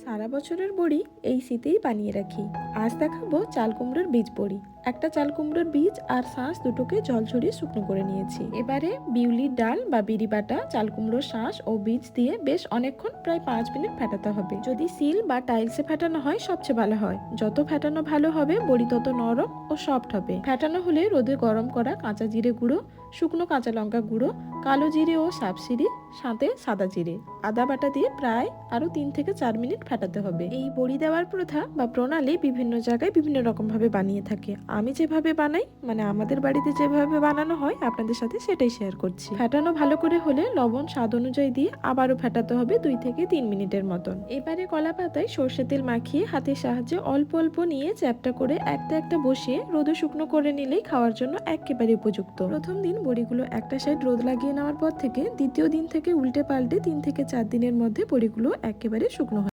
সারা বছরের বড়ি এই শীতেই বানিয়ে রাখি। আজ দেখাবো চাল কুমড়োর বীজ বড়ি। একটা চাল কুমড়োর বীজ আর শাঁস দুটোকে জল ছড়িয়ে শুকনো করে নিয়েছি। এবারে বিউলির ডাল বা বিরি বাটা চাল কুমড়োর শাঁস ও বীজ দিয়ে বেশ অনেকক্ষণ প্রায় 5 মিনিট ফেটাতে হবে। যদি সিল বা টাইলসে ফেটানো হয় সবচেয়ে ভালো হয়। যত ফেটানো ভালো হবে বড়ি তত নরম ও সফট হবে। ফেটানো হলে রোদে গরম করা কাঁচা জিরে গুঁড়ো, শুকনো কাঁচা লঙ্কা গুঁড়ো, কালো জিরে ও সাবসিডি, সাথে সাদা জিরে, আদা বাটা দিয়ে প্রায় আরো 3 থেকে 4 মিনিট ফেটাতে হবে। এই বড়ি দেওয়ার প্রথা বা প্রণালী বিভিন্ন জায়গায় বিভিন্ন রকম ভাবে বানিয়ে থাকে। আমি যেভাবে বানাই, মানে আমাদের বাড়িতে যেভাবে বানানো হয় আপনাদের সাথে সেটাই শেয়ার করছি। ফেটানো ভালো করে হলে লবণ স্বাদ অনুযায়ী দিয়ে আবারও ফেটাতে হবে 2 থেকে 3 মিনিটের মতন। এবারে কলা পাতায় সর্ষে তেল মাখিয়ে হাতের সাহায্যে অল্প অল্প নিয়ে চ্যাপটা করে একটা একটা বসিয়ে রোদে শুকনো করে নিলেই খাওয়ার জন্য একেবারে উপযুক্ত। প্রথম দিন বড়িগুলো একটা সাইড রোদ লাগিয়ে নেওয়ার পর থেকে দ্বিতীয় দিন থেকে উল্টে পাল্টে 3 থেকে 4 দিনের মধ্যে বড়িগুলো একেবারে শুকনো হয়।